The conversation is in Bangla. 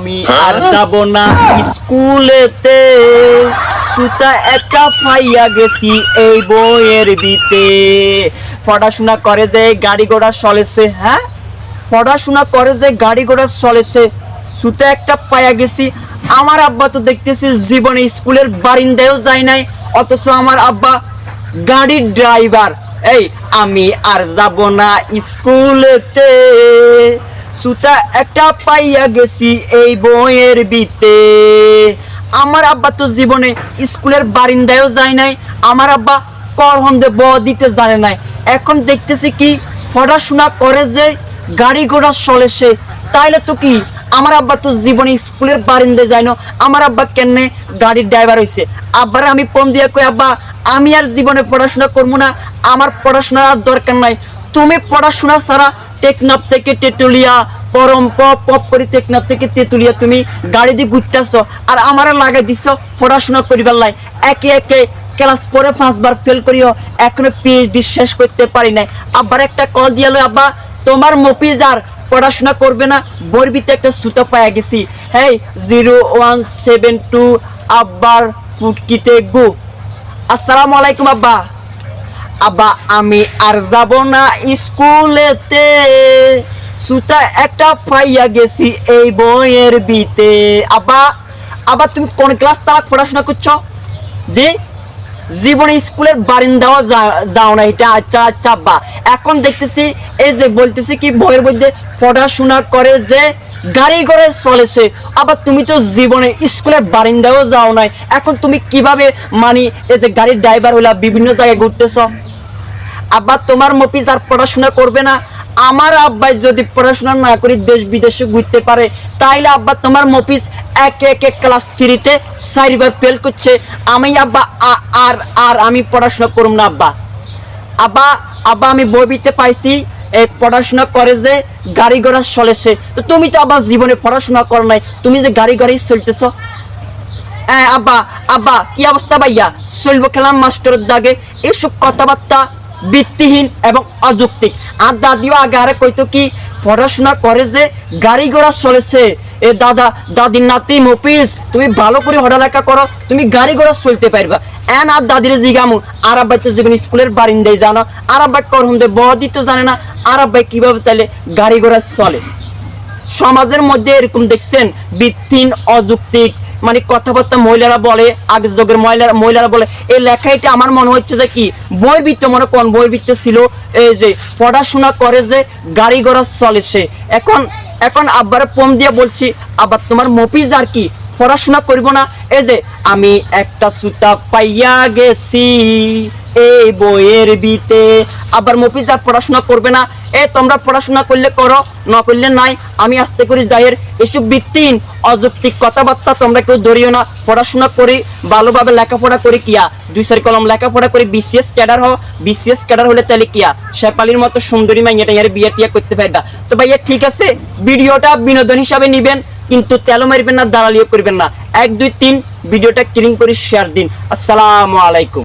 আমি আর যাব না স্কুলেতে, সুতা একটা পাইয়া গেছি এই বইয়ের বিতে। পড়াশোনা করে যে গাড়ি ঘোড়া চলেছে, হ্যাঁ পড়াশোনা করে যে গাড়ি ঘোড়া চলেছে, সুতা একটা পাইয়া গেছি। আমার আব্বা তো দেখতেছি জীবনে স্কুলের বারিন্দায়ও যায় নাই, অথচ আমার আব্বা গাড়ির ড্রাইভার। এই আমি আর যাব না স্কুলেতে, সুতা একটা পাইয়া গেছি এই বইয়ের বিতে। আমার আব্বা তো জীবনে স্কুলের বারিন্দায়ও যায় নাই, আমার আব্বা করহন্দে ব দিতে জানে নাই। এখন দেখতেছি কি পড়াশোনা করে যে গাড়ি ঘোড়া চলেছে, তাইলে তো কি আমার আব্বা তো জীবনে স্কুলের বারিন্দায় যায় না, আমার আব্বা কেন গাড়ির ড্রাইভার হয়েছে। আব্বারে আমি ফোন দিয়ে কই, আব্বা আমি আর জীবনে পড়াশোনা করবো না, আমার পড়াশোনার আর দরকার নাই। তুমি পড়াশোনা ছাড়া টেকনাফ থেকে তেতুলিয়া, পরম পপ পপ করে টেকনাফ থেকে তেতুলিয়া তুমি গাড়ি দিয়ে ঘুরতেছ, আর আমার লাগাই দিছ পড়াশোনা করিবার লাই। একে একে ক্লাস 4 5বার ফেল করিও, এখনো পিএইচডি শেষ করতে পারি নাই। আব্বার একটা কল দিয়ালো, আব্বা তোমার মফিজ আর পড়াশোনা করবে না, বরবিতে একটা সুতা পাইয়া গেছি। হেই 0172 আব্বার ফুটকিতে গু। আসসালামু আলাইকুম আব্বা। আব্বা আমি আর যাব না স্কুলেতে, সুতা একটা পাইয়া গেছি এই বইয়ের বিতে। আব্বা আব্বা তুমি কোন ক্লাস তাক পড়াশোনা করছো? জি জীবনে স্কুলের বারিন্দাও যাও না, এটা আচ্ছা আচ্ছা আব্বা। এখন দেখতেছি এই যে বলতেছি কি বইয়ের মধ্যে পড়াশোনা করে যে গাড়ি ঘোড়া চলেছে, আবার তুমি তো জীবনে স্কুলের বারিন্দাও যাও নাই, এখন তুমি কিভাবে মানি এই যে গাড়ির ড্রাইভার হইলা বিভিন্ন জায়গায় ঘুরতেছ? আব্বা তোমার মফিজ আর পড়াশোনা করবে না, আমার আব্বাই যদি পড়াশোনা না করে দেশ বিদেশে ঘুরতে পারে, তাইলে আব্বা তোমার মফিজ একে একে ক্লাস 3-তে 4বার ফেল করছে। আমি আব্বা আর আর আমি পড়াশোনা করব না আব্বা। আব্বা আব্বা আমি বইতে পাইছি এই পড়াশোনা করে যে গাড়ি ঘোড়া চলেছে, তো তুমি তো আবার জীবনে পড়াশোনা করো নাই, তুমি যে গাড়ি গাড়ি চলতেছ। হ্যাঁ আব্বা আব্বা কি অবস্থা ভাইয়া, চলবো খেলাম মাস্টারের দাগে, এসব কথাবার্তা ভিত্তিহীন এবং অযৌক্তিক। আর দাদিও আগে আরে কইতো কি পড়াশোনা করে যে গাড়ি ঘোড়া চলেছে, এ দাদা দাদির নাতি মফিজ তুমি ভালো করে পড়ালেখা করো, তুমি গাড়ি ঘোড়া চলতে পারবা। এন আর দাদিরে জিগামু, আর আব্বাই তো জীবন স্কুলের বারিন্দায় জানো, আর আব্বাই করহন্দে বদি তো জানে না, আর আব্বাই কিভাবে তাহলে গাড়ি ঘোড়া চলে? সমাজের মধ্যে এরকম দেখছেন ভিত্তিহীন অযৌক্তিক মানে কথাবার্তা মহিলারা বলে, আগের যুগের মহিলারা বলে। এই লেখাইটা আমার মনে হচ্ছে যে কি বইয়ের ভিত্তি, মনে কোন বইয়ের ভিত্তি ছিল এই যে পড়াশোনা করে যে গাড়ি ঘোড়া চলেছে। এখন আব্বারে ফোন দিয়ে বলছি, আবার তোমার মফিজ আর কি পড়াশোনা করব না, এই যে আমি একটা সুতা পাইয়া গেছি এই বইয়ের বিতে। আবার মফিজ আর পড়াশোনা করবে না, এ তোমরা পড়াশোনা করলে করো, না করলে নাই, আমি আস্তে করে যাইয়ের। এসব ভিত্তিহীন অযৌক্তিক কথাবার্তা তোমরা কেউ ধরিও না। পড়াশোনা করি ভালোভাবে লেখাপড়া করি কিয়া 2-4 কলম লেখাপড়া করি বিসিএস ক্যাডার হও, বিসিএস ক্যাডার হলে তাহলে কিয়া শেফালির মতো সুন্দরী মাইয়াটা ইয়ার বিয়ে টিয়া করতে পারবা। তো ভাইয়া ঠিক আছে, ভিডিওটা বিনোদন হিসাবে নিবেন, কিন্তু তেলো মারবেন না, দালালিও করবেন না। 1 2 3 ভিডিওটা ক্লিক করে শেয়ার দিন। আসসালামু আলাইকুম।